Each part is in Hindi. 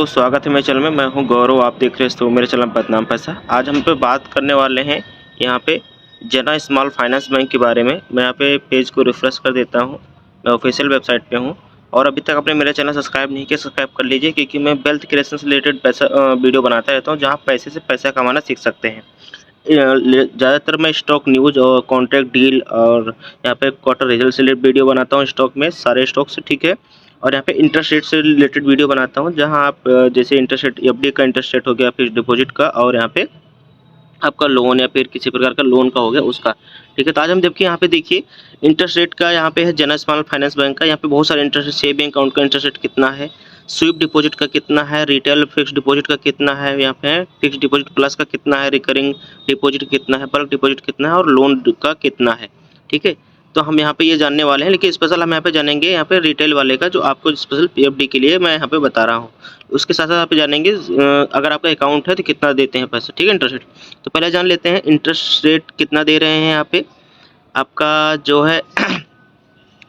सबको स्वागत है मेरे चैनल में। मैं हूं गौरव, आप देख रहे हैं तो मेरे चैनल बदनाम पैसा। आज हम पे बात करने वाले हैं यहाँ पे जना स्मॉल फाइनेंस बैंक के बारे में। मैं यहाँ पे पेज को रिफ्रेश कर देता हूँ। मैं ऑफिशियल वेबसाइट पे हूँ और अभी तक आपने मेरा चैनल सब्सक्राइब नहीं किया, सब्सक्राइब कर लीजिए, क्योंकि मैं वेल्थ क्रिएशन से रिलेटेड वीडियो बनाता रहता हूँ जहाँ पैसे से पैसा कमाना सीख सकते हैं। ज़्यादातर मैं स्टॉक न्यूज़ और कॉन्ट्रैक्ट डील और यहाँ पे क्वार्टर रिजल्ट से रिलेटेड वीडियो बनाता हूँ, स्टॉक में सारे स्टॉक से, ठीक है। और यहाँ पे इंटरेस्ट रेट से रिलेटेड वीडियो बनाता हूँ, जहाँ आप जैसे इंटरेस्ट रेट, एफडी का इंटरेस्ट रेट हो गया, फिक्स डिपॉजिट का, और यहाँ पे आपका लोन या फिर किसी प्रकार का लोन का हो गया उसका, ठीक है। तो आज हम देखिए यहाँ पे देखिए इंटरेस्ट रेट का, यहाँ पे है जना स्मॉल फाइनेंस बैंक का। यहाँ पे बहुत सारे इंटरेस्ट, सेविंग अकाउंट का इंटरेस्ट रेट कितना है, स्वीप डिपॉजिट का कितना है, रिटेल फिक्स डिपॉजिट का कितना है, यहाँ पे फिक्स डिपॉजिट प्लस का कितना है, रिकरिंग डिपॉजिट कितना है, बल्क डिपॉजिट कितना है और लोन का कितना है, ठीक है। तो हम यहाँ पे ये जानने वाले हैं, लेकिन स्पेशल हम यहाँ पे जानेंगे यहाँ पे रिटेल वाले का, जो आपको स्पेशल पीएफडी के लिए मैं यहाँ पे बता रहा हूँ। उसके साथ साथ आप जानेंगे अगर आपका अकाउंट है तो कितना देते हैं पैसे, ठीक है, इंटरेस्ट रेट। तो पहले जान लेते हैं इंटरेस्ट रेट कितना दे रहे हैं यहाँ पे आपका जो है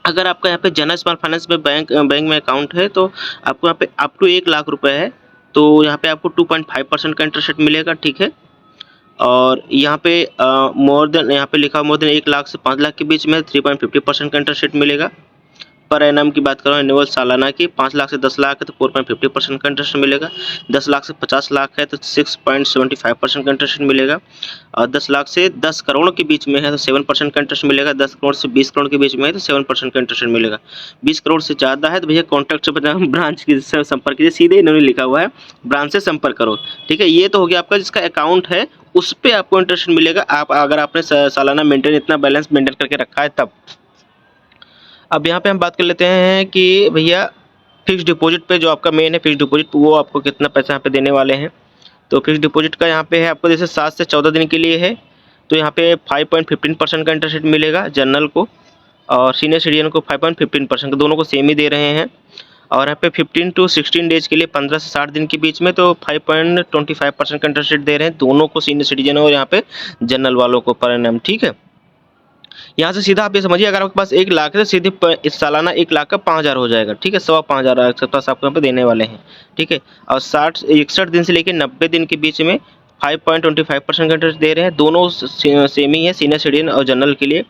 अगर आपका यहाँ पे जना स्मॉल फाइनेंस में बैंक में अकाउंट है तो आपको यहाँ पे अप टू 1 लाख रुपए है, तो यहाँ पे आपको 2.5% का इंटरेस्ट रेट मिलेगा, ठीक है। और यहाँ पे मोर देन, यहाँ पे लिखा मोर देन 1 लाख से 5 लाख के बीच में 3.50% का इंटरेस्ट रेट मिलेगा। पर एनम की बात करो, एनुअल सालाना की, 5 लाख से 10 लाख है तो 4.50% का इंटरेस्ट मिलेगा। 10 लाख से 50 लाख है तो 6.75% का इंटरेस्ट मिलेगा। और 10 लाख से 10 करोड़ के बीच में है तो 7% का इंटरेस्ट मिलेगा। 10 करोड़ से 20 करोड़ के बीच में है तो 7% का इंटरेस्ट मिलेगा। 20 करोड़ से ज़्यादा है तो भैया कॉन्टैक्ट से ब्रांच से संपर्क कीजिए, सीधे इन्होंने लिखा हुआ है ब्रांच से संपर्क करो, ठीक है। ये तो हो गया आपका जिसका अकाउंट है, उस पर आपको इंटरेस्ट मिलेगा। आप अगर आपने सालाना मेंटेन, इतना बैलेंस मेंटेन करके रखा है तब। अब यहाँ पे हम बात कर लेते हैं कि भैया फिक्स डिपॉजिट पे, जो आपका मेन है फिक्स डिपॉजिट, वो आपको कितना पैसा यहाँ पे देने वाले हैं। तो फिक्स डिपॉजिट का यहाँ पे है आपको, जैसे 7 से 14 दिन के लिए है तो यहाँ पे 5.15% का इंटरेस्ट रेट मिलेगा जनरल को, और सीनियर सिटीजन को 5.15%, दोनों को सेम ही दे रहे हैं। और यहाँ पे 15 to 16 डेज के लिए, 15 से 60 दिन के बीच में, तो 5.25% का इंटरेस्ट रेट दे रहे हैं दोनों को, सीनियर सिटीजन और यहाँ पे जनरल वालों को पर एनम, ठीक है। यहाँ से सीधा आप ये समझिए, अगर आपके पास 1 लाख है तो सीधे इस सालाना 1 लाख का 5,000 हो जाएगा, ठीक है। 5,500 आपको यहाँ पे देने वाले हैं, ठीक है। और 61 दिन से लेकर 90 दिन के बीच में 5.25% का इंटरेस्ट दे रहे हैं, दोनों सेम ही है, सीनियर सिटीजन और जनरल के लिए,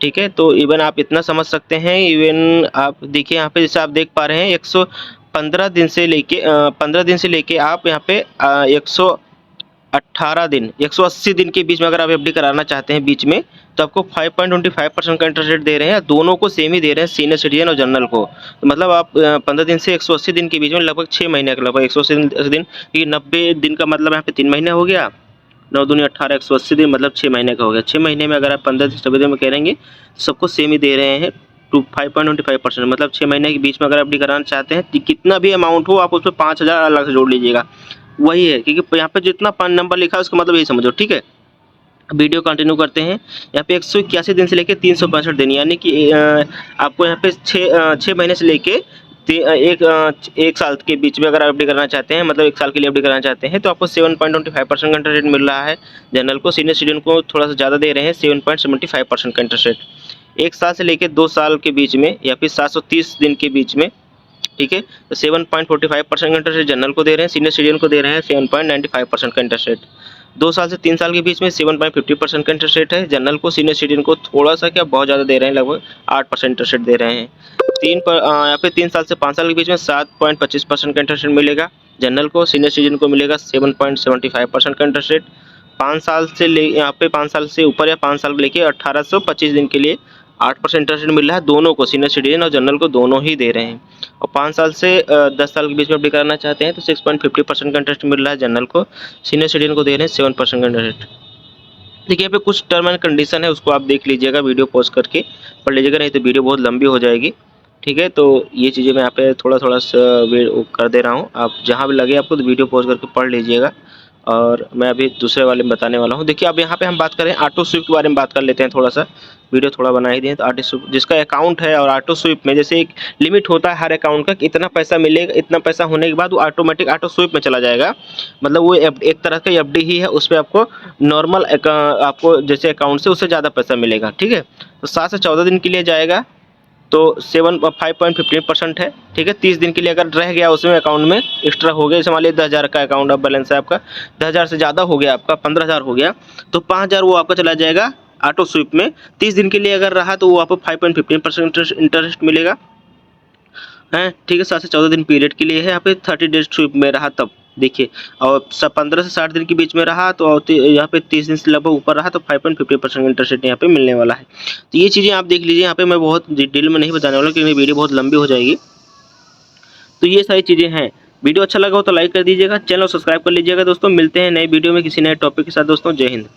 ठीक है। तो इवन आप इतना समझ सकते हैं, इवन आप देखिए यहाँ पे जैसे आप देख पा रहे हैं 115 दिन से लेके 15 दिन से लेके आप यहाँ पे 118 दिन, 180 दिन के बीच में अगर आप एफडी कराना चाहते हैं बीच में, तो आपको 5.25% का इंटरेस्ट रेट दे रहे हैं। दोनों को सेम ही दे रहे हैं, सीनियर सिटीजन और जनरल को। तो मतलब आप 15 दिन से 180 दिन के बीच में लगभग 6 महीने का, लगभग 180 दिन, ये 90 दिन का मतलब यहाँ पे 3 महीने हो गया, 9 दूनी 18, 180 दिन मतलब 6 महीने का हो गया। 6 महीने में अगर आप 15 से 24 दिन में करेंगे सबको सेम ही दे रहे हैं, 5.25%, मतलब 6 महीने के बीच में अगर एफडी कराना चाहते हैं तो कितना भी अमाउंट हो आप उसमें 5,000 अलग से जोड़ लीजिएगा, वही है। क्योंकि यहाँ पे जितना नंबर लिखा है उसका मतलब यही समझो, ठीक है। वीडियो कंटिन्यू करते हैं। यहाँ पे 181 दिन से लेके 365 दिन, यानी कि आपको यहाँ पे 6 महीने से लेके एक साल के बीच में अगर आप एफडी करना चाहते हैं, मतलब 1 साल के लिए एफडी कराना चाहते हैं, तो आपको 7.25% का इंटरेस्ट रेट मिल रहा है जनरल को। सीनियर सिटीजन को थोड़ा सा ज़्यादा दे रहे हैं, 7.75% का इंटरेस्ट रेट। 1 साल से लेके 2 साल के बीच में या फिर 730 दिन के बीच में, ठीक है, तो 7.45% का इंटरेस्ट रेट जनरल को दे रहे हैं, सीनियर सिटीजन को दे रहे हैं 7.95% का इंटरेस्ट रेट। 2 साल से 3 साल के बीच में 7.50% का इंटरेस्ट रेट है जनरल को, सीनियर सिटीजन को थोड़ा सा क्या बहुत ज़्यादा दे रहे हैं, लगभग 8% इंटरेस्ट रेट दे रहे हैं। यहाँ पे 3 साल से 5 साल के बीच में 7.25% का इंटरेस्ट रेट मिलेगा जनरल को, सीनियर सिटीजन को मिलेगा 7.75% का इंटरेस्ट रेट। 5 साल से यहाँ पे 5 साल से ऊपर या 5 साल लेके 1825 दिन के लिए 8% इंटरेस्ट रेट मिल रहा है दोनों को, सीनियर सिटीजन और जनरल को दोनों ही दे रहे हैं। और 5 साल से 10 साल के बीच में एफडी कराना चाहते हैं तो 6.50% का इंटरेस्ट मिल रहा है जनरल को, सीनियर सिटीजन को दे रहे हैं 7% का इंटरेस्ट। देखिए यहाँ पे कुछ टर्म एंड कंडीशन है, उसको आप देख लीजिएगा, वीडियो पॉज करके पढ़ लीजिएगा, नहीं तो वीडियो बहुत लंबी हो जाएगी, ठीक है। तो ये चीज़ें मैं यहाँ पे थोड़ा थोड़ा कर दे रहा हूँ, आप जहाँ भी लगे आपको तो वीडियो पॉज करके पढ़ लीजिएगा। और मैं अभी दूसरे वाले में बताने वाला हूँ। देखिए अब यहाँ पे हम बात करें ऑटो स्वीप के बारे में, बात कर लेते हैं थोड़ा सा, वीडियो थोड़ा बना ही दिए। तो ऑटो स्वीप जिसका अकाउंट है, और ऑटो स्वीप में जैसे एक लिमिट होता है हर अकाउंट का कि इतना पैसा मिलेगा, इतना पैसा होने के बाद वो ऑटोमेटिक ऑटो स्वीप में चला जाएगा, मतलब वो एक तरह का एफडी ही है, उस पर आपको नॉर्मल आपको जैसे अकाउंट से उससे ज़्यादा पैसा मिलेगा, ठीक है। तो 7 से 14 दिन के लिए जाएगा, तो 5.15% है, ठीक है। 30 दिन के लिए अगर रह गया उसमें अकाउंट में एक्स्ट्रा हो गया, जैसे मान लीजिए 10,000 का अकाउंट अब बैलेंस है आपका, 10,000 से ज़्यादा हो गया आपका, 15,000 हो गया, तो 5,000 वो आपका चला जाएगा ऑटो स्वीप में। 30 दिन के लिए अगर रहा तो वो आपको 5.15% इंटरेस्ट मिलेगा, है, ठीक है। 7 से 14 दिन पीरियड के लिए है, यहाँ पे 30 डेज स्वीप में रहा तब देखिए, और 15 से 60 दिन के बीच में रहा तो यहाँ पे 30 दिन से लगभग ऊपर रहा तो 5.50% इंटरेस्ट रेट यहाँ पे मिलने वाला है। तो ये चीज़ें आप देख लीजिए, यहाँ पे मैं बहुत डिटेल में नहीं बताने वाला क्योंकि वीडियो बहुत लंबी हो जाएगी। तो ये सारी चीज़ें हैं। वीडियो अच्छा लगा हो तो लाइक कर दीजिएगा, चैनल सब्सक्राइब कर लीजिएगा दोस्तों। मिलते हैं नए वीडियो में किसी नए टॉपिक के साथ दोस्तों। जय हिंद।